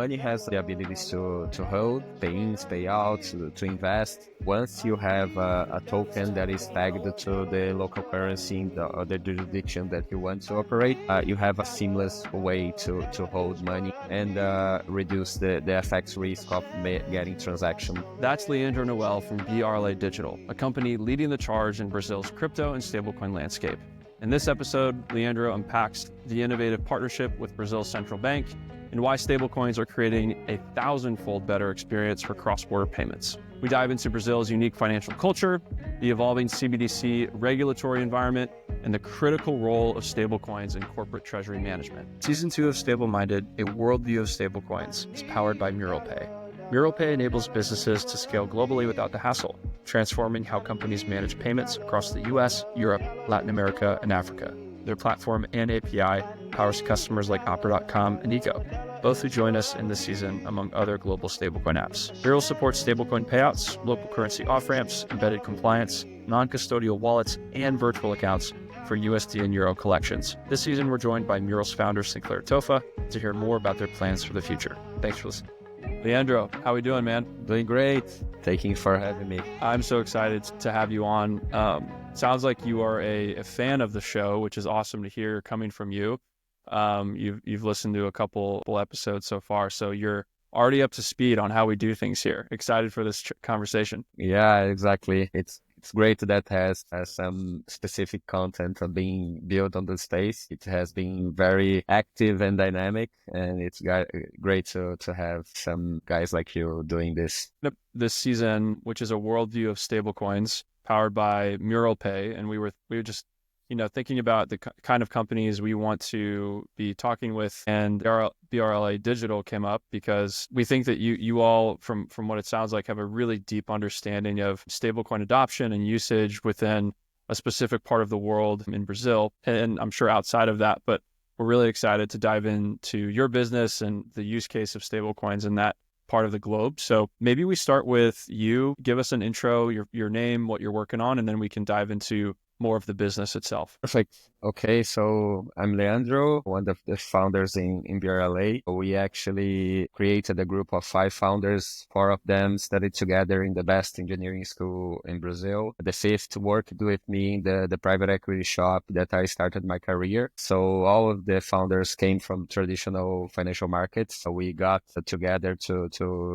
money has the abilities to hold, pay ins, pay out, to invest. Once you have a token that is tagged to the local currency in the other jurisdiction that you want to operate, you have a seamless way to hold money and reduce the FX risk of getting transaction. That's Leandro Noel from BRLA Digital, a company leading the charge in Brazil's crypto and stablecoin landscape. In this episode, Leandro unpacks the innovative partnership with Brazil's central bank and why stablecoins are creating a 1,000-fold better experience for cross-border payments. We dive into Brazil's unique financial culture, the evolving CBDC regulatory environment, and the critical role of stablecoins in corporate treasury management. Season 2 of Stableminded, a worldview of stablecoins, is powered by MuralPay. MuralPay enables businesses to scale globally without the hassle, transforming how companies manage payments across the US, Europe, Latin America, and Africa. Their platform and API powers customers like Opera.com and Eco, both who join us in this season among other global stablecoin apps. Mural supports stablecoin payouts, local currency off-ramps, embedded compliance, non-custodial wallets, and virtual accounts for USD and Euro collections. This season, we're joined by Mural's founder, Sinclair Tofa, to hear more about their plans for the future. Thanks for listening. Leandro, how we doing, man? Doing great. Thank you for having me. I'm so excited to have you on. Sounds like you are a fan of the show, which is awesome to hear coming from you. You've listened to a couple episodes so far, so you're already up to speed on how we do things here. Excited for this conversation. Yeah, exactly. It's great that has some specific content being built on the space. It has been very active and dynamic, and it's great to have some guys like you doing this. This season, which is a worldview of stablecoins powered by MuralPay, and we were just thinking about the kind of companies we want to be talking with, and BRLA Digital came up because we think that you all, from what it sounds like, have a really deep understanding of stablecoin adoption and usage within a specific part of the world in Brazil, and I'm sure outside of that, but we're really excited to dive into your business and the use case of stablecoins in that part of the globe. So maybe we start with you. Give us an intro, your name, what you're working on, and then we can dive into more of the business itself. Perfect. Okay, so I'm Leandro, one of the founders in BRLA. We actually created a group of 5 founders. 4 of them studied together in the best engineering school in Brazil. The 5th worked with me in the private equity shop that I started my career. So all of the founders came from traditional financial markets. So we got together to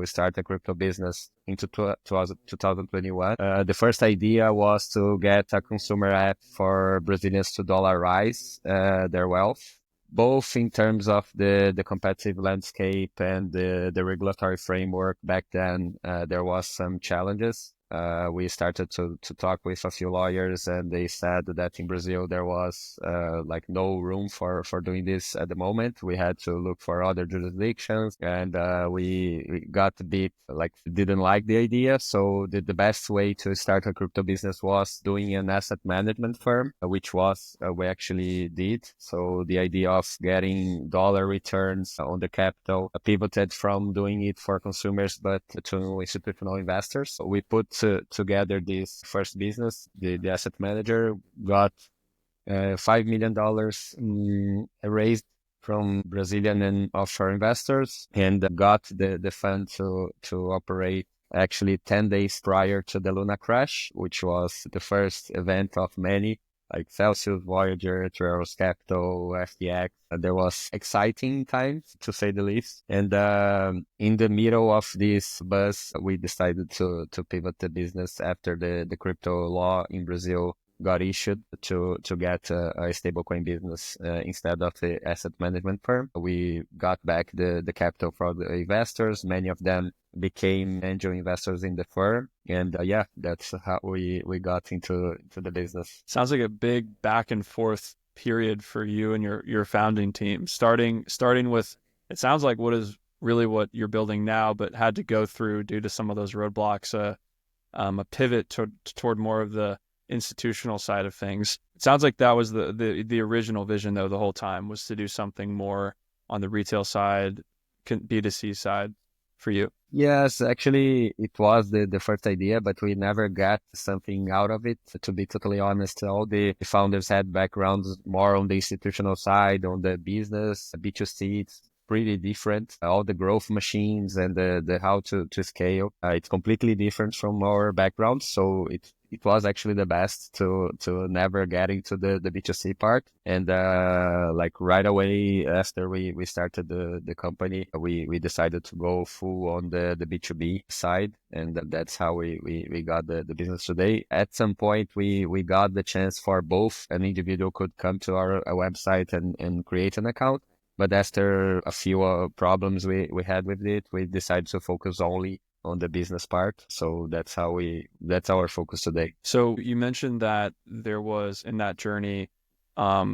start a crypto business into 2021. The first idea was to get a consumer app for Brazilians to dollarize their wealth, both in terms of the competitive landscape and the regulatory framework. Back then, there was some challenges. We started to talk with a few lawyers, and they said that in Brazil there was no room for doing this at the moment. We had to look for other jurisdictions, and we got a bit didn't like the idea. So the best way to start a crypto business was doing an asset management firm, which was we actually did. So the idea of getting dollar returns on the capital pivoted from doing it for consumers but to institutional investors. So we put together this first business. The asset manager got $5 million raised from Brazilian and offshore investors, and got the fund to operate actually 10 days prior to the Luna crash, which was the first event of many, like Celsius, Voyager, Treasury Capital, FTX. There was exciting times, to say the least. And in the middle of this buzz, we decided to pivot the business after the crypto law in Brazil got issued to get a stablecoin business instead of the asset management firm. We got back the capital from the investors. Many of them became angel investors in the firm. And that's how we got into the business. Sounds like a big back and forth period for you and your founding team. Starting with, it sounds like what you're building now, but had to go through due to some of those roadblocks, a pivot toward more of the institutional side of things. It sounds like that was the original vision, though, the whole time, was to do something more on the retail side, B2C side for you. Yes, actually, it was the first idea, but we never got something out of it. To be totally honest, all the founders had backgrounds more on the institutional side, on the business, B2C. pretty different. All the growth machines and the how to scale, it's completely different from our background. So it was actually the best to never get into the B2C part. And like right away after we started the company, we decided to go full on the B2B side. And that's how we got the business today. At some point, we got the chance for both. An individual could come to our website and create an account. But after a few problems we had with it, we decided to focus only on the business part. So that's our focus today. So you mentioned that there was in that journey a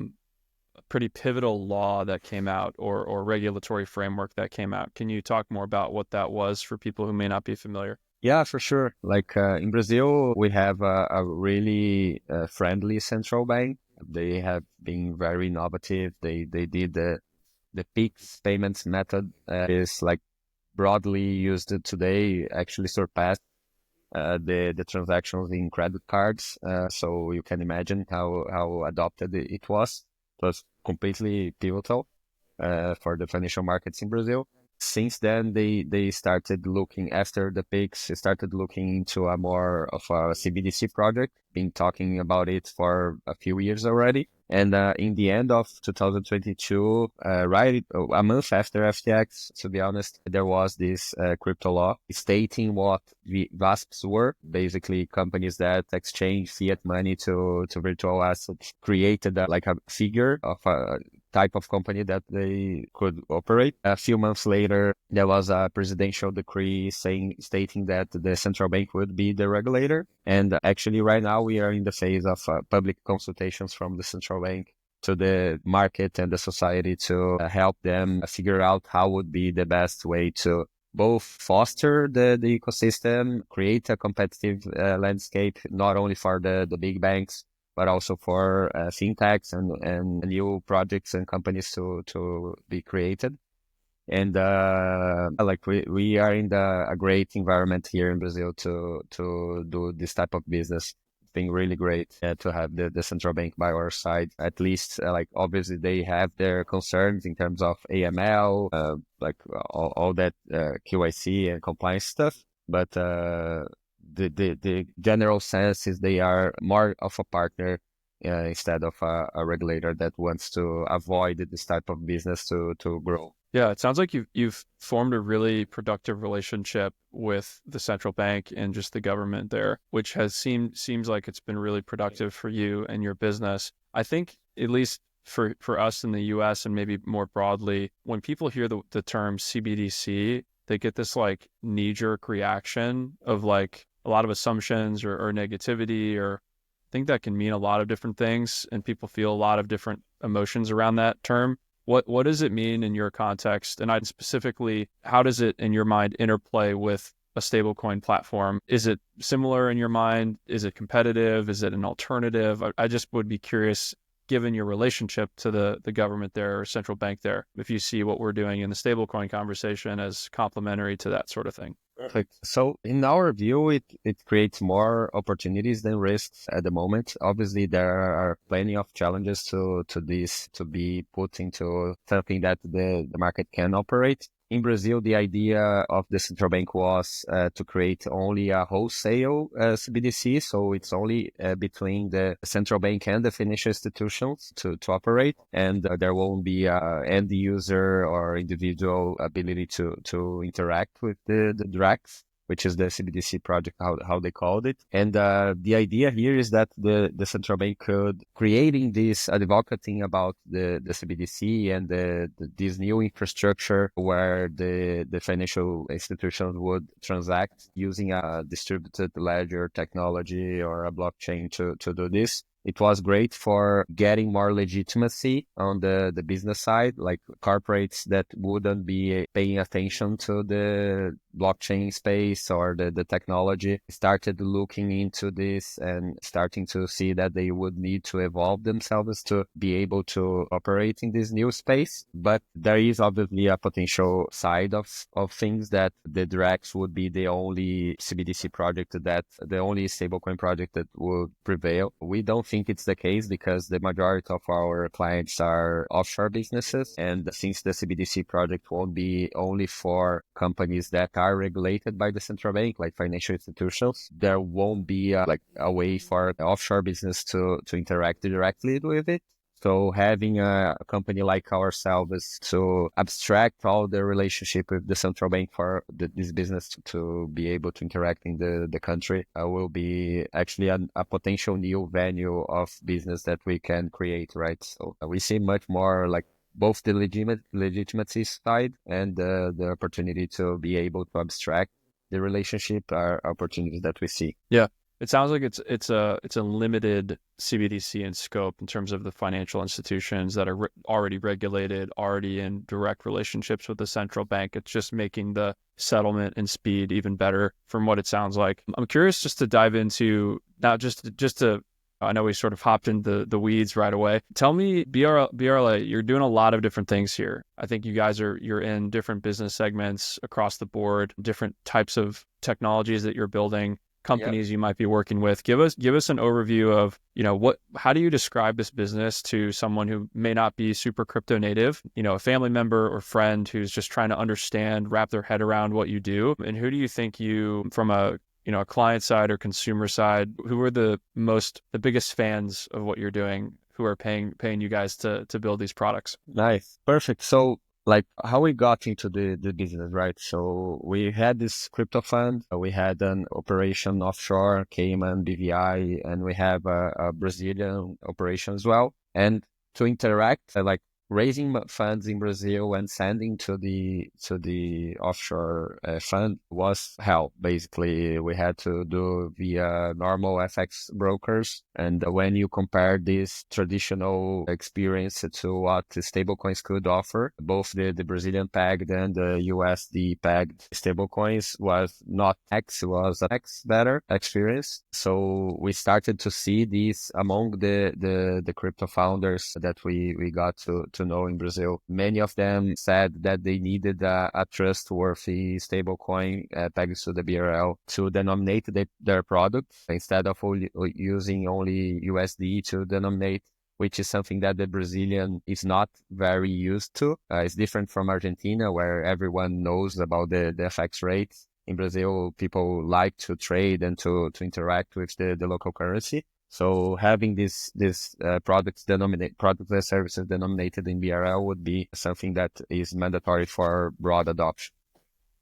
pretty pivotal law that came out or regulatory framework that came out. Can you talk more about what that was for people who may not be familiar? Yeah, for sure. Like in Brazil, we have a really friendly central bank. They have been very innovative. They did the PIX payments method is like broadly used today, actually surpassed the transactions in credit cards. So you can imagine how adopted it was. It was completely pivotal for the financial markets in Brazil. Since then, they started looking after the PIX, started looking into a more of a CBDC project, been talking about it for a few years already. And in the end of 2022, right a month after FTX, to be honest, there was this crypto law stating what the VASPs were, basically companies that exchange fiat money to virtual assets, created like a figure of a type of company that they could operate. A few months later, there was a presidential decree stating that the central bank would be the regulator. And actually right now we are in the phase of public consultations from the central bank to the market and the society to help them figure out how would be the best way to both foster the ecosystem, create a competitive landscape, not only for the big banks, but also for fintechs and new projects and companies to be created. And like we are in a great environment here in Brazil to do this type of business. It's been really great to have the central bank by our side. At least, like obviously they have their concerns in terms of AML, like all that QIC and compliance stuff. But the general sense is they are more of a partner instead of a regulator that wants to avoid this type of business to grow. Yeah, it sounds like you've formed a really productive relationship with the central bank and just the government there, which seems like it's been really productive for you and your business. I think at least for us in the US and maybe more broadly, when people hear the term CBDC, they get this like knee-jerk reaction of like a lot of assumptions or negativity, or I think that can mean a lot of different things, and people feel a lot of different emotions around that term. What does it mean in your context? And specifically, how does it, in your mind, interplay with a stablecoin platform? Is it similar in your mind? Is it competitive? Is it an alternative? I just would be curious, given your relationship to the government there or central bank there, if you see what we're doing in the stablecoin conversation as complementary to that sort of thing. Perfect. So in our view, it creates more opportunities than risks at the moment. Obviously, there are plenty of challenges to this to be put into something that the market can operate. In Brazil, the idea of the central bank was to create only a wholesale CBDC. So it's only between the central bank and the financial institutions to operate. And there won't be end user or individual ability to interact with the DRAX, which is the CBDC project, how they called it. And the idea here is that the central bank could creating this advocating about the CBDC and this new infrastructure where the financial institutions would transact using a distributed ledger technology or a blockchain to do this. It was great for getting more legitimacy on the business side, like corporates that wouldn't be paying attention to blockchain space or the technology started looking into this and starting to see that they would need to evolve themselves to be able to operate in this new space. But there is obviously a potential side of things that the Drex would be the only CBDC project the only stablecoin project that would prevail. We don't think it's the case because the majority of our clients are offshore businesses. And since the CBDC project won't be only for companies that are regulated by the central bank, like financial institutions, there won't be a way for the offshore business to interact directly with it. So having a company like ourselves to abstract all the relationship with the central bank for this business to be able to interact in the country will be actually a potential new venue of business that we can create, right? So we see much more like both the legitimacy side and the opportunity to be able to abstract the relationship are opportunities that we see. Yeah. It sounds like it's a limited CBDC in scope in terms of the financial institutions that are already regulated, already in direct relationships with the central bank. It's just making the settlement and speed even better from what it sounds like. I'm curious just to dive into now just to I know we sort of hopped into the weeds right away. Tell me, BRLA, you're doing a lot of different things here. I think you guys you're in different business segments across the board, different types of technologies that you're building, companies you might be working with. Give us an overview of, how do you describe this business to someone who may not be super crypto native, a family member or friend who's just trying to understand, wrap their head around what you do? And who do you think from a client side or consumer side, who are the biggest fans of what you're doing, who are paying you guys to build these products? Nice. Perfect. So like how we got into the business, right? So we had this crypto fund, we had an operation offshore, Cayman, BVI, and we have a Brazilian operation as well. And to interact, like raising funds in Brazil and sending to the offshore fund was hell. Basically, we had to do via normal FX brokers. And when you compare this traditional experience to what the stablecoins could offer, both the Brazilian pegged and the USD pegged stablecoins was not X, was an X better experience. So we started to see this among the crypto founders that we got to know in Brazil. Many of them said that they needed a trustworthy stablecoin pegged to the BRL to denominate their product instead of using only USD to denominate, which is something that the Brazilian is not very used to. It's different from Argentina, where everyone knows about the FX rates. In Brazil, people like to trade and to interact with the local currency. So having this products and services denominated in BRL would be something that is mandatory for broad adoption.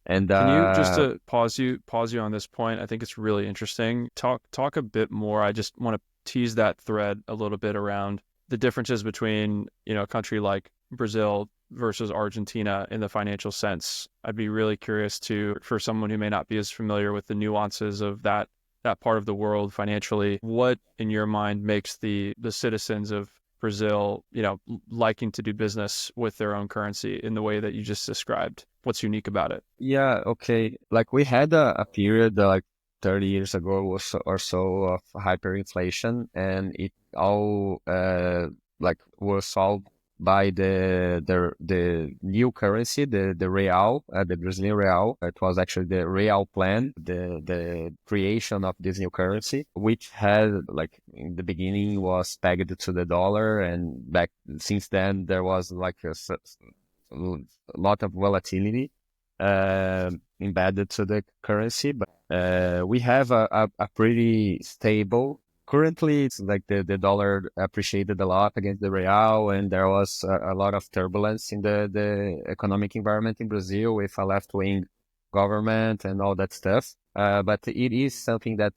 And can you just to pause you on this point? I think it's really interesting. Talk a bit more. I just want to tease that thread a little bit around the differences between a country like Brazil versus Argentina in the financial sense. I'd be really curious for someone who may not be as familiar with the nuances of that part of the world financially, what in your mind makes the citizens of Brazil, liking to do business with their own currency in the way that you just described? What's unique about it? Yeah, okay. Like we had a period like 30 years ago or so of hyperinflation, and it all was solved by the new currency, the real, the Brazilian real. It was actually the real plan, the creation of this new currency, which had like in the beginning was pegged to the dollar, and since then there was like a lot of volatility embedded to the currency. But we have a pretty stable. Currently, it's like the dollar appreciated a lot against the real, and there was a lot of turbulence in the economic environment in Brazil with a left-wing government and all that stuff. But it is something that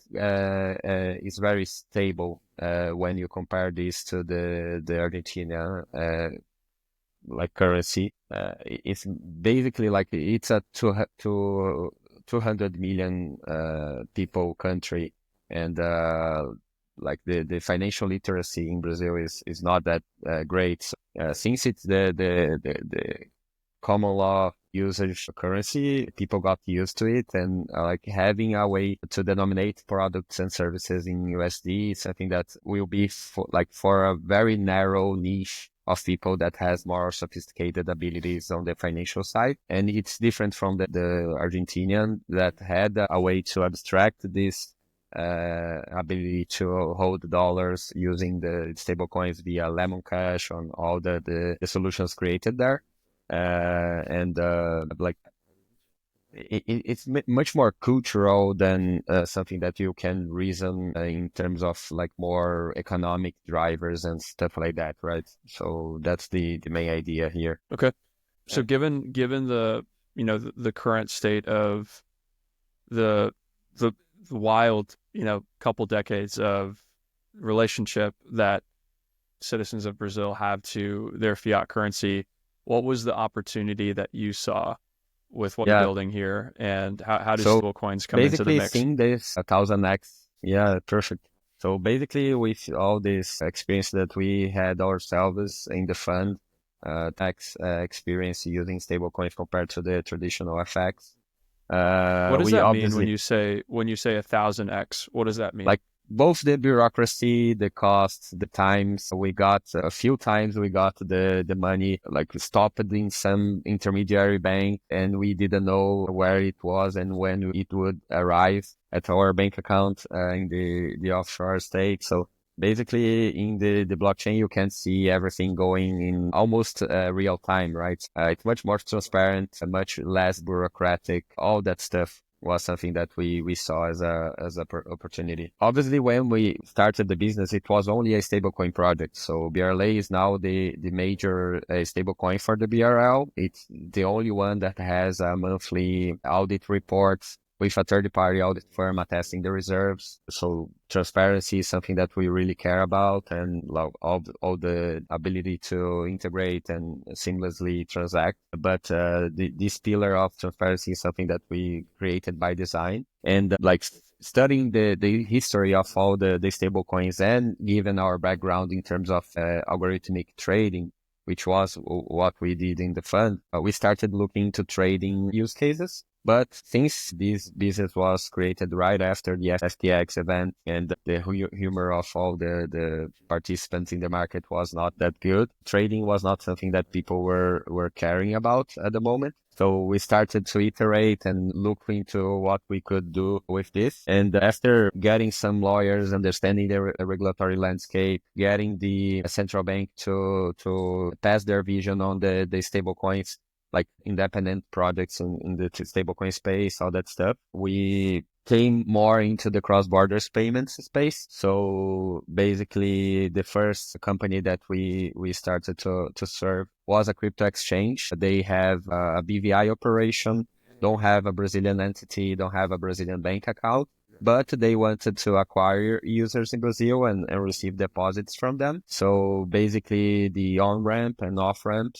is very stable when you compare this to the Argentina like currency. It's basically like it's a 200 million people country, and like the financial literacy in Brazil is not that great. So, since it's the common law usage currency. People got used to it, and like having a way to denominate products and services in USD is something that will be for a very narrow niche of people that has more sophisticated abilities on the financial side. And it's different from the Argentinian that had a way to abstract this ability to hold dollars using the stablecoins via Lemon Cash on all the solutions created there. And like it's much more cultural than something that you can reason in terms of like more economic drivers and stuff like that, right? So that's the main idea here. Okay. So given the the current state of the wild couple decades of relationship that citizens of Brazil have to their fiat currency, what was the opportunity that you saw with what you're building here, and how do stablecoins come into the basically mix? seeing this 1000x, yeah, perfect. So basically with all this experience that we had ourselves in the fund, tax experience using stablecoins compared to the traditional FX, What does we that mean obviously when you say 1000x? What does that mean? like both the bureaucracy, the costs, the times. We got a few times we got the money like stopped in some intermediary bank, and we didn't know where it was and when it would arrive at our bank account in the offshore state. So basically in the blockchain, you can see everything going in almost real time, right? It's much more transparent, much less bureaucratic, all that stuff was something that we saw as a opportunity. Obviously, when we started the business, it was only a stablecoin project. So BRLA is now the major stablecoin for the BRL. It's the only one that has a monthly audit report with a third-party audit firm attesting the reserves. So transparency is something that we really care about, and all the ability to integrate and seamlessly transact. But this pillar of transparency is something that we created by design. And like studying the history of all the stable coins, and given our background in terms of algorithmic trading, which was what we did in the fund, we started looking into trading use cases. But since this business was created right after the FTX event, and the humor of all the participants in the market was not that good, trading was not something that people were caring about at the moment. So we started to iterate and look into what we could do with this. And after getting some lawyers, understanding the regulatory landscape, getting the central bank to pass their vision on the stable coins, like independent projects in the stablecoin space, all that stuff, we came more into the cross-border payments space. So basically the first company that we started to serve was a crypto exchange. They have a BVI operation, don't have a Brazilian entity, don't have a Brazilian bank account, but they wanted to acquire users in Brazil and receive deposits from them. So basically the on-ramp and off-ramp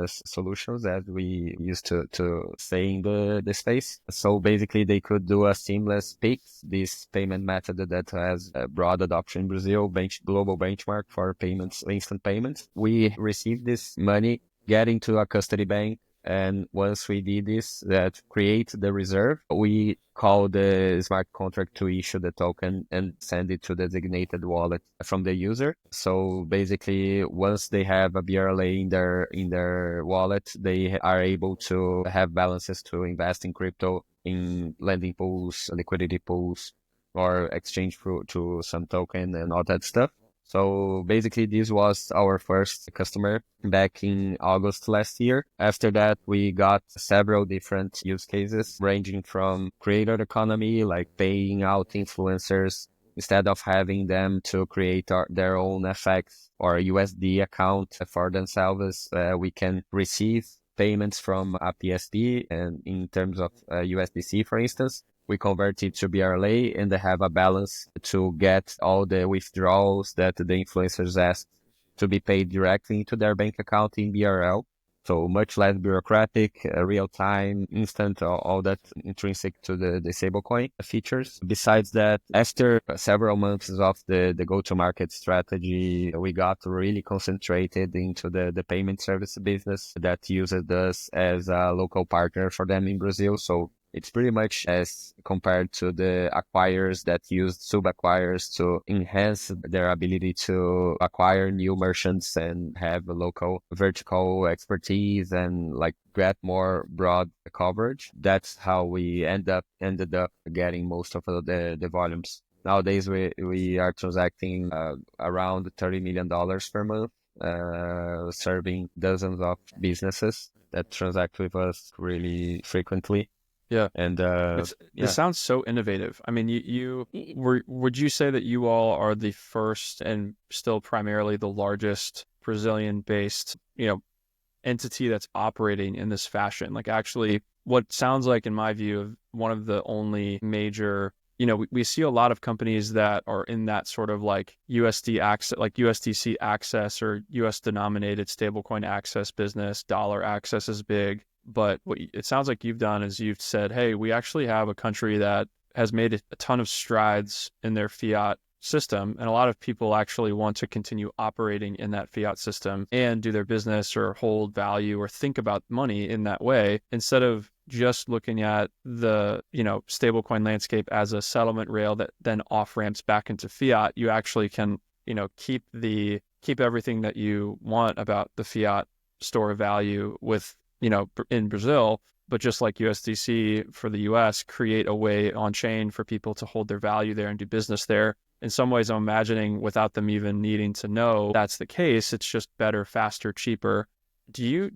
solutions, as we used to say in the space. So basically they could do a seamless PIX, this payment method that has a broad adoption in Brazil, global benchmark for payments, instant payments. We received this money, getting to a custody bank. And once we did this, that create the reserve, we call the smart contract to issue the token and send it to the designated wallet from the user. So basically, once they have a BRLA in their wallet, they are able to have balances to invest in crypto, in lending pools, liquidity pools, or exchange to some token and all that stuff. So basically, this was our first customer back in August last year. After that, we got several different use cases ranging from creator economy, like paying out influencers. Instead of having them to create their own FX or USD account for themselves, we can receive payments from a PSP, and in terms of USDC, for instance, we convert it to BRLA and they have a balance to get all the withdrawals that the influencers ask to be paid directly into their bank account in BRL. So much less bureaucratic, real time, instant, all that intrinsic to the stablecoin features. Besides that, after several months of the go-to-market strategy, we got really concentrated into the payment service business that uses us as a local partner for them in Brazil. So it's pretty much as compared to the acquirers that use sub-acquirers to enhance their ability to acquire new merchants and have a local vertical expertise and like get more broad coverage. That's how we ended up getting most of the volumes. Nowadays, we are transacting around $30 million per month, serving dozens of businesses that transact with us really frequently. Yeah. And This yeah, sounds so innovative. I mean, would you say that you all are the first and still primarily the largest Brazilian-based, entity that's operating in this fashion? Like actually what sounds like, in my view, of one of the only major, we see a lot of companies that are in that sort of like USD access, like USDC access or US denominated stablecoin access business. Dollar access is big. But what it sounds like you've done is you've said, hey, we actually have a country that has made a ton of strides in their fiat system. And a lot of people actually want to continue operating in that fiat system and do their business or hold value or think about money in that way, instead of just looking at the, stablecoin landscape as a settlement rail that then off ramps back into fiat. You actually can, keep everything that you want about the fiat store of value with, in Brazil, but just like USDC for the US, create a way on chain for people to hold their value there and do business there. In some ways, I'm imagining without them even needing to know that's the case, it's just better, faster, cheaper. Do you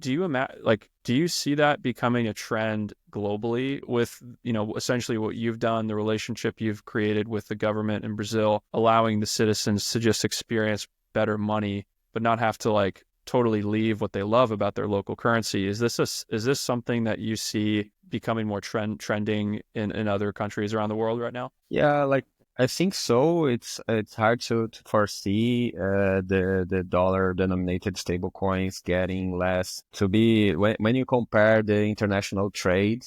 see that becoming a trend globally with, essentially what you've done, the relationship you've created with the government in Brazil, allowing the citizens to just experience better money, but not have to like totally leave what they love about their local currency? Is this something that you see becoming more trending in other countries around the world right now? yeah, like I think so. It's hard to foresee the dollar denominated stable coins getting less. To be when you compare the international trade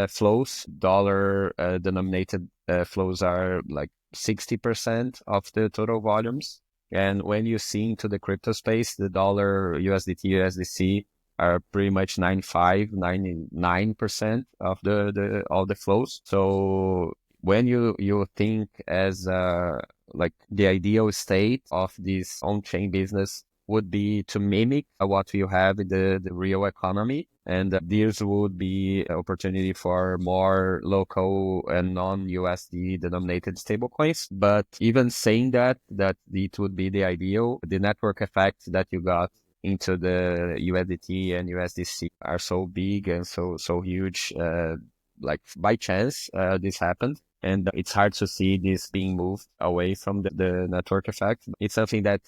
flows, dollar denominated flows are like 60% of the total volumes. And when you see into the crypto space, the dollar, USDT, USDC are pretty much 99% of the all the flows. So when you think as like the ideal state of this on-chain business would be to mimic what you have in the real economy. And this would be an opportunity for more local and non-USD denominated stablecoins. But even saying that it would be the ideal, the network effects that you got into the USDT and USDC are so big and so huge. Like by chance, this happened. And it's hard to see this being moved away from the network effect. It's something that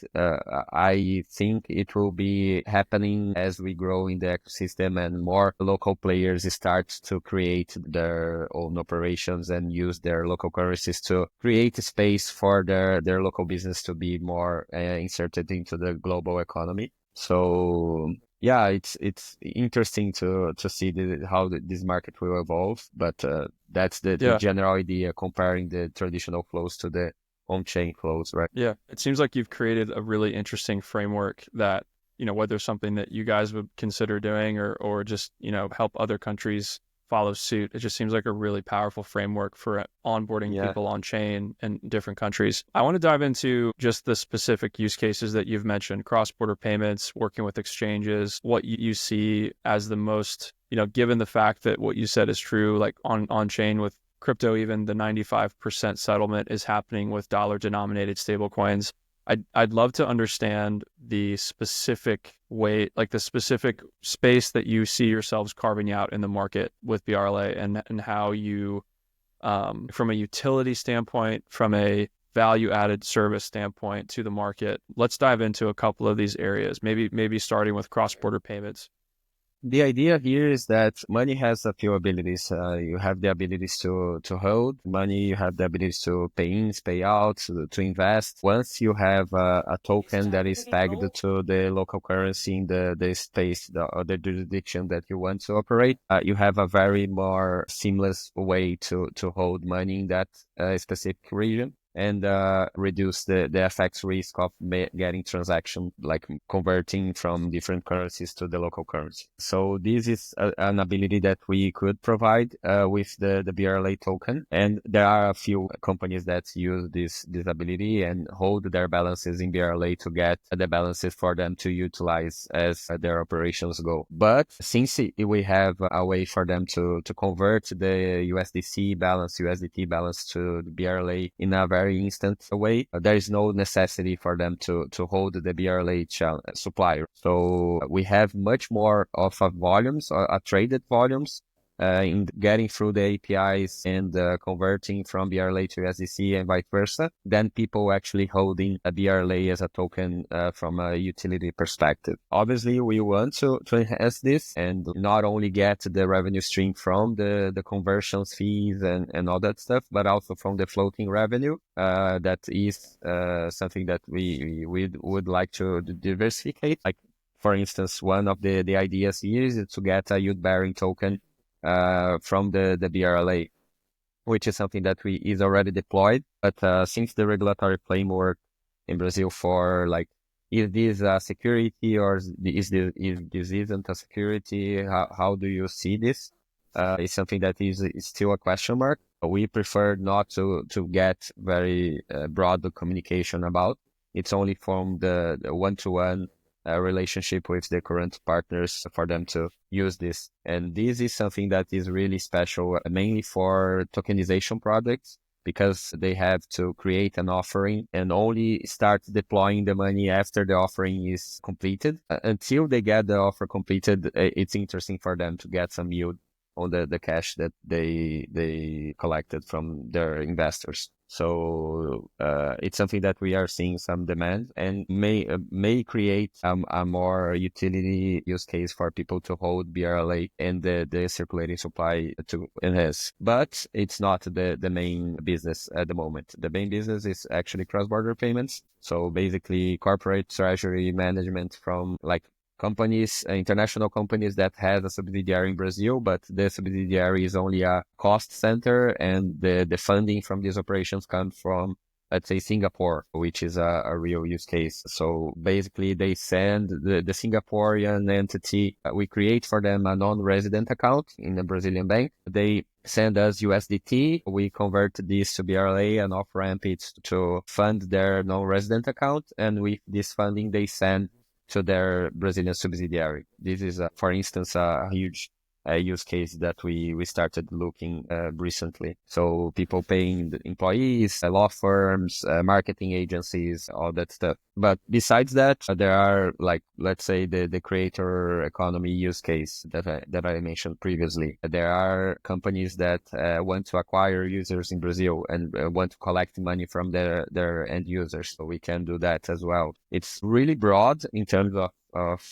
I think it will be happening as we grow in the ecosystem and more local players start to create their own operations and use their local currencies to create a space for their local business to be more inserted into the global economy. So yeah, it's interesting to see how this market will evolve, but that's the Yeah. general idea, comparing the traditional flows to the on-chain flows, right? Yeah. It seems like you've created a really interesting framework that, whether something that you guys would consider doing or just, help other countries follow suit. It just seems like a really powerful framework for onboarding Yeah. people on chain in different countries. I want to dive into just the specific use cases that you've mentioned: cross-border payments, working with exchanges, what you see as the most, given the fact that what you said is true, like on chain with crypto, even the 95% settlement is happening with dollar denominated stablecoins. I'd love to understand the specific way, like the specific space that you see yourselves carving out in the market with BRLA, and how you, from a utility standpoint, from a value added service standpoint to the market. Let's dive into a couple of these areas, maybe starting with cross-border payments. The idea here is that money has a few abilities. You have the abilities to hold money, you have the abilities to pay in, pay out, to invest. Once you have a token that is tagged to the local currency in the space or the jurisdiction that you want to operate, you have a very more seamless way to hold money in that specific region, and reduce the FX risk of getting transaction, like converting from different currencies to the local currency. So this is an ability that we could provide with the BRLA token. And there are a few companies that use this ability and hold their balances in BRLA to get the balances for them to utilize as their operations go. But since we have a way for them to convert the USDC balance, USDT balance to the BRLA in a very instant way, there is no necessity for them to hold the BRLA supplier. So we have much more of a volumes, traded volumes, in getting through the APIs and converting from BRLA to USDC and vice versa, than people actually holding a BRLA as a token from a utility perspective. Obviously, we want to enhance this and not only get the revenue stream from the conversions fees and all that stuff, but also from the floating revenue. That is something that we would like to diversify. Like, for instance, one of the ideas here is to get a yield-bearing token from the BRLA, which is something that is already deployed. But since the regulatory framework in Brazil for like, is this a security or is this isn't a security? How do you see this? It's something that is still a question mark. We prefer not to get very broad communication about. It's only from the one-to-one relationship with the current partners for them to use this. And this is something that is really special, mainly for tokenization projects, because they have to create an offering and only start deploying the money after the offering is completed. Until they get the offer completed, it's interesting for them to get some yield on the cash that they collected from their investors. So it's something that we are seeing some demand and may create a more utility use case for people to hold BRLA and the circulating supply to enhance. But it's not the main business at the moment. The main business is actually cross-border payments. So basically corporate treasury management from like companies, international companies that has a subsidiary in Brazil, but the subsidiary is only a cost center, and the funding from these operations comes from, let's say, Singapore, which is a real use case. So basically they send the Singaporean entity, we create for them a non-resident account in a Brazilian bank. They send us USDT, we convert this to BRLA and off-ramp it to fund their non-resident account. And with this funding, they send to their Brazilian subsidiary. This is, for instance, a huge use case that we started looking recently. So people paying the employees, law firms, marketing agencies, all that stuff. But besides that, there are, like, let's say the creator economy use case that I mentioned previously. There are companies that want to acquire users in Brazil and want to collect money from their end users. So we can do that as well. It's really broad in terms of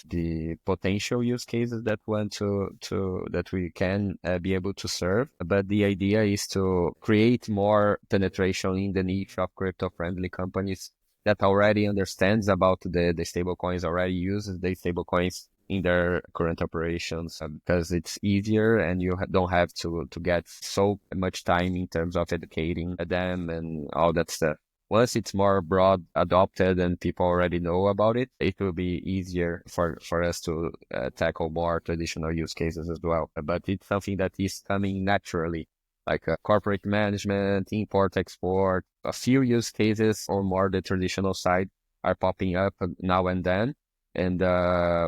the potential use cases that that we can be able to serve. But the idea is to create more penetration in the niche of crypto-friendly companies that already understands about the stablecoins, already uses the stablecoins in their current operations, because it's easier and you don't have to get so much time in terms of educating them and all that stuff. Once it's more broad adopted and people already know about it, it will be easier for us to tackle more traditional use cases as well. But it's something that is coming naturally, like corporate management, import, export. A few use cases on more the traditional side are popping up now and then. And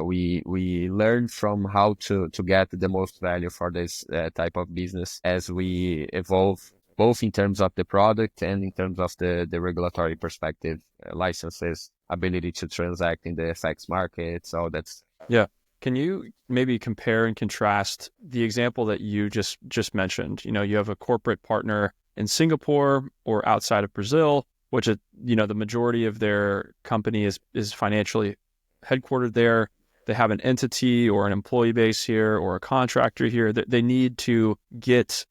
we learn from how to get the most value for this type of business as we evolve, both in terms of the product and in terms of the regulatory perspective, licenses, ability to transact in the FX markets, all that stuff. Yeah. Can you maybe compare and contrast the example that you just mentioned? You know, you have a corporate partner in Singapore or outside of Brazil, which the majority of their company is financially headquartered there. they have an entity or an employee base here or a contractor here. They need to get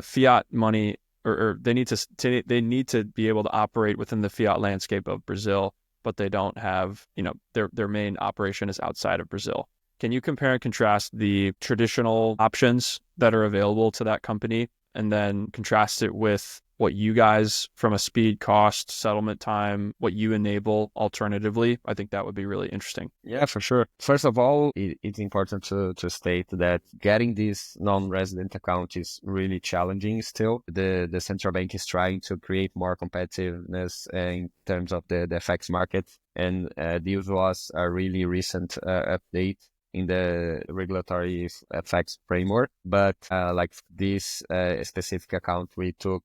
fiat money, or they need to be able to operate within the fiat landscape of Brazil, but they don't have, their main operation is outside of Brazil. Can you compare and contrast the traditional options that are available to that company and then contrast it with what you guys, from a speed, cost, settlement time, what you enable alternatively? I think that would be really interesting. Yeah, for sure. First of all, it's important to state that getting this non-resident account is really challenging still. The central bank is trying to create more competitiveness in terms of the FX market. And this was a really recent update in the regulatory FX framework. But like this specific account, we took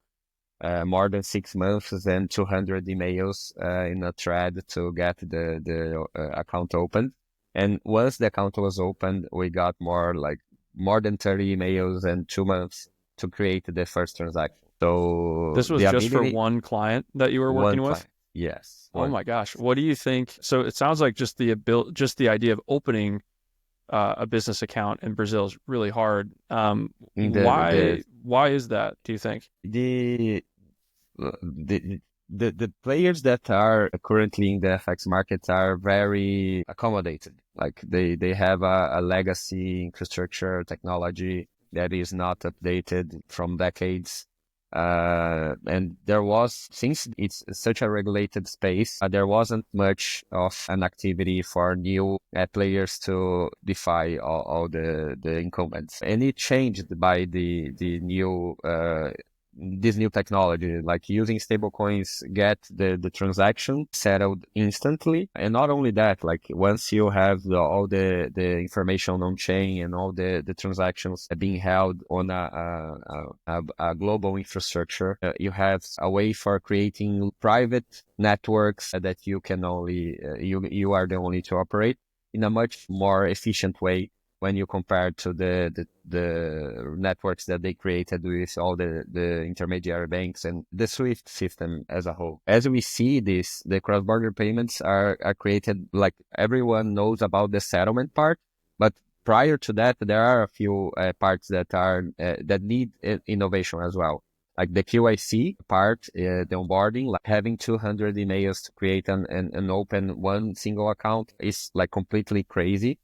more than 6 months and 200 emails in a thread to get the account opened. And once the account was opened, we got more than 30 emails and 2 months to create the first transaction. So this was just for one client that you were working with? Yes. Oh my gosh. What do you think? So it sounds like just the idea of opening a business account in Brazil is really hard. Why is that, do you think? The players that are currently in the FX market are very accommodated. Like they have a legacy infrastructure technology that is not updated from decades. And since it's such a regulated space, there wasn't much of an activity for new players to defy all the incumbents. And it changed by this new technology, like using stablecoins, get the transaction settled instantly. And not only that, like once you have all the information on chain and all the transactions being held on a global infrastructure, you have a way for creating private networks that you can only, you are the only to operate in a much more efficient way when you compare to the networks that they created with all the intermediary banks and the SWIFT system as a whole. As we see this, the cross-border payments are created, like everyone knows about the settlement part, but prior to that, there are a few parts that that need innovation as well. Like the QIC part, the onboarding, like having 200 emails to create and open one single account is like completely crazy.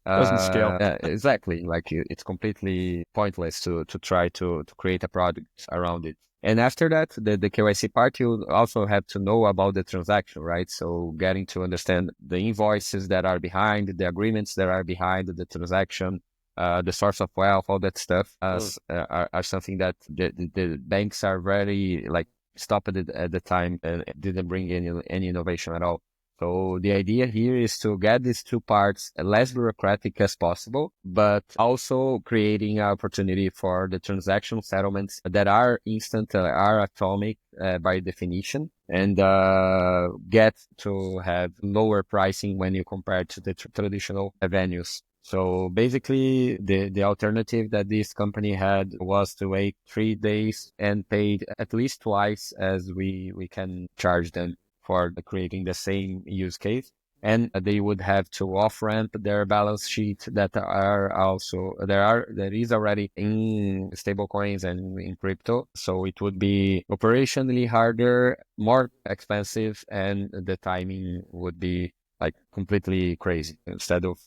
Doesn't scale. Exactly. Like it's completely pointless to try to create a product around it. And after that, the KYC part, you also have to know about the transaction, right? So getting to understand the invoices that are behind, the agreements that are behind the transaction, the source of wealth, all that stuff are something that the banks are very like stopped at the time and didn't bring any innovation at all. So the idea here is to get these two parts less bureaucratic as possible, but also creating an opportunity for the transaction settlements that are instant, are atomic by definition, and get to have lower pricing when you compare to the traditional venues. So basically, the alternative that this company had was to wait 3 days and pay at least twice as we can charge them for creating the same use case. And they would have to off-ramp their balance sheet that is already in stablecoins and in crypto. So it would be operationally harder, more expensive, and the timing would be like completely crazy. Instead of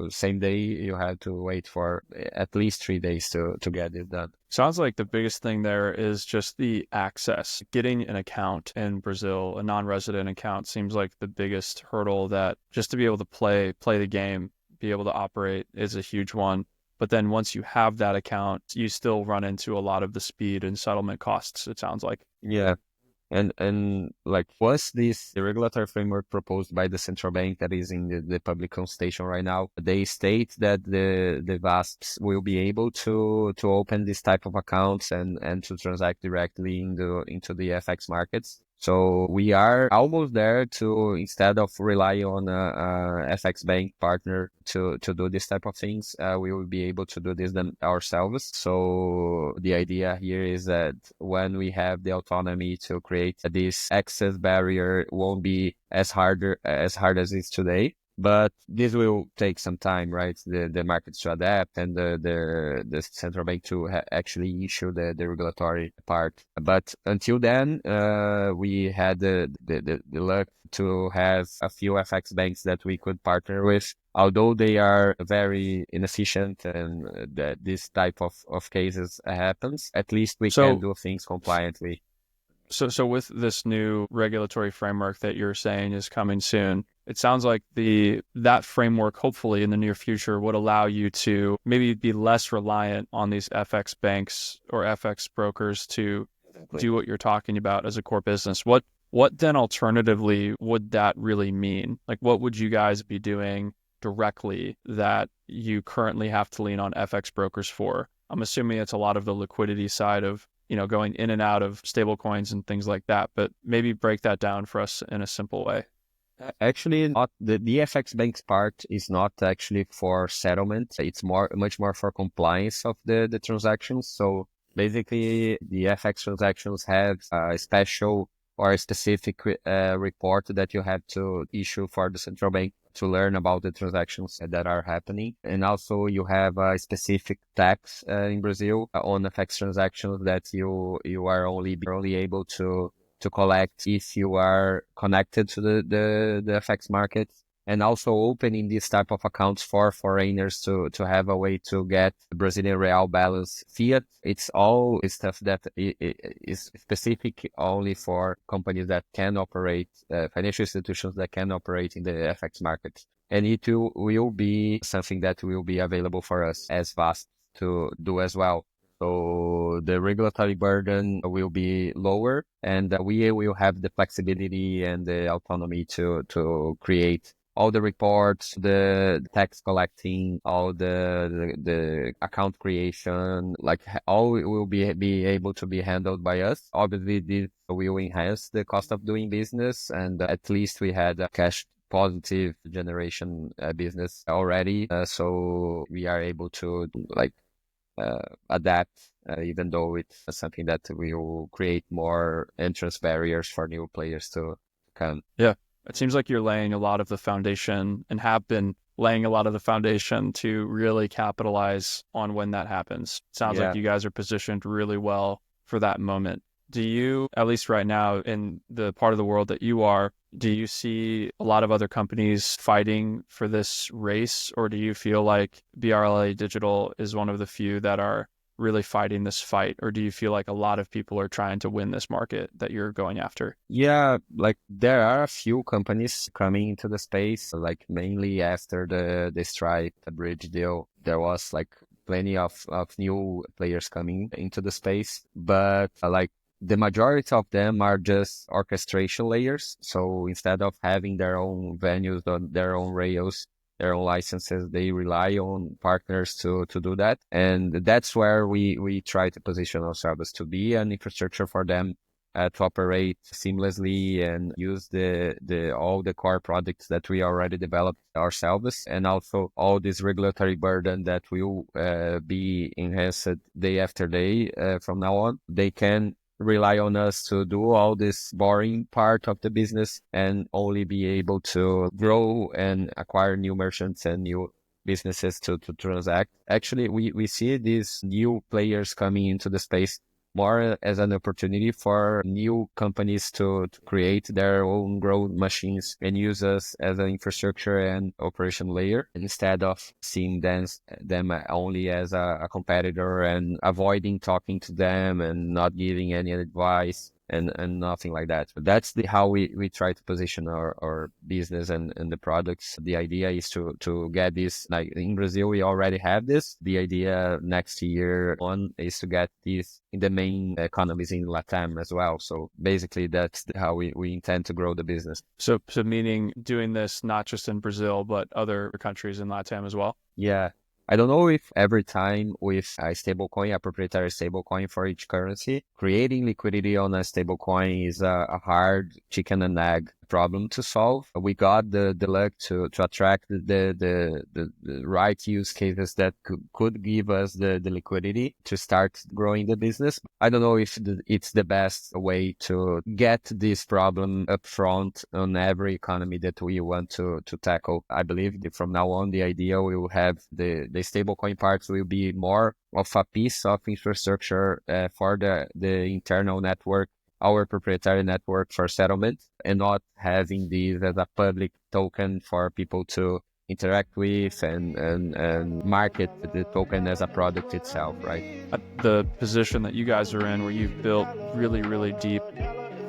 same day, you had to wait for at least 3 days to get it done. Sounds like the biggest thing there is just the access. Getting an account in Brazil, a non-resident account, seems like the biggest hurdle, that just to be able to play the game, be able to operate, is a huge one. But then once you have that account, you still run into a lot of the speed and settlement costs, it sounds like. Yeah. And like once the regulatory framework proposed by the central bank that is in the public consultation right now, they state that the VASPs will be able to open this type of accounts and to transact directly into the FX markets. So we are almost there to, instead of relying on a FX bank partner to do this type of things, we will be able to do this them ourselves. So the idea here is that when we have the autonomy to create this access barrier, won't be as hard as it is today. But this will take some time, right? The markets to adapt and the central bank to actually issue the regulatory part. But until then, we had the luck to have a few FX banks that we could partner with. Although they are very inefficient and that this type of cases happens, at least we can So do things compliantly. So with this new regulatory framework that you're saying is coming soon, it sounds like that framework hopefully in the near future would allow you to maybe be less reliant on these FX banks or FX brokers to do what you're talking about as a core business. What then alternatively would that really mean? Like what would you guys be doing directly that you currently have to lean on FX brokers for? I'm assuming it's a lot of the liquidity side of going in and out of stablecoins and things like that, but maybe break that down for us in a simple way. Actually, not the FX Bank's part is not actually for settlement. It's much more for compliance of the transactions. So basically, the FX transactions have a special or a specific report that you have to issue for the central bank to learn about the transactions that are happening. And also you have a specific tax in Brazil on FX transactions that you are only able to collect if you are connected to the FX market, and also opening this type of accounts for foreigners to have a way to get Brazilian real balance fiat. It's all stuff that is specific only for companies that can operate, financial institutions that can operate in the FX market. And it will be something that will be available for us as fast to do as well. So the regulatory burden will be lower, and we will have the flexibility and the autonomy to create all the reports, the tax collecting, all the account creation, like all will be able to be handled by us. Obviously, this will enhance the cost of doing business, and at least we had a cash positive generation business already. So we are able to adapt, even though it's something that will create more entrance barriers for new players to come. Yeah, it seems like you're laying a lot of the foundation and have been laying a lot of the foundation to really capitalize on when that happens. Sounds like Yeah. you guys are positioned really well for that moment. Do you, at least right now in the part of the world that you are, do you see a lot of other companies fighting for this race, or do you feel like BRLA Digital is one of the few that are really fighting this fight, or do you feel like a lot of people are trying to win this market that you're going after? Yeah, like there are a few companies coming into the space, like mainly after the Stripe bridge deal, there was like plenty of new players coming into the space, but like the majority of them are just orchestration layers. So instead of having their own venues, on their own rails, their own licenses, they rely on partners to do that. And that's where we try to position ourselves to be an infrastructure for them to operate seamlessly and use all the core products that we already developed ourselves, and also all this regulatory burden that will be enhanced day after day from now on. They can rely on us to do all this boring part of the business and only be able to grow and acquire new merchants and new businesses to transact. Actually, we see these new players coming into the space more as an opportunity for new companies to create their own growth machines and use us as an infrastructure and operation layer, instead of seeing them only as a competitor and avoiding talking to them and not giving any advice and nothing like that. But that's how we try to position our business and the products. The idea is to get this, like in Brazil, we already have this. The idea next year on is to get this in the main economies in Latam as well. So basically that's how we intend to grow the business. So meaning doing this not just in Brazil, but other countries in Latam as well? Yeah. I don't know if every time with a stablecoin, a proprietary stablecoin for each currency, creating liquidity on a stablecoin is a hard chicken and egg problem to solve. We got the luck to attract the right use cases that could give us the liquidity to start growing the business. I don't know if it's the best way to get this problem upfront on every economy that we want to tackle. I believe that from now on, the idea we will have the stablecoin parts will be more of a piece of infrastructure for the internal network, our proprietary network for settlement, and not having these as a public token for people to interact with and market the token as a product itself, right? The position that you guys are in, where you've built really, really deep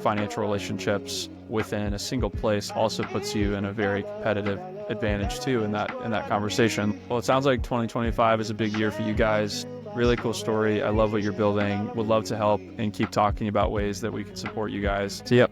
financial relationships within a single place, also puts you in a very competitive advantage too in that conversation. Well, it sounds like 2025 is a big year for you guys. Really cool story. I love what you're building. Would love to help and keep talking about ways that we can support you guys. So yep,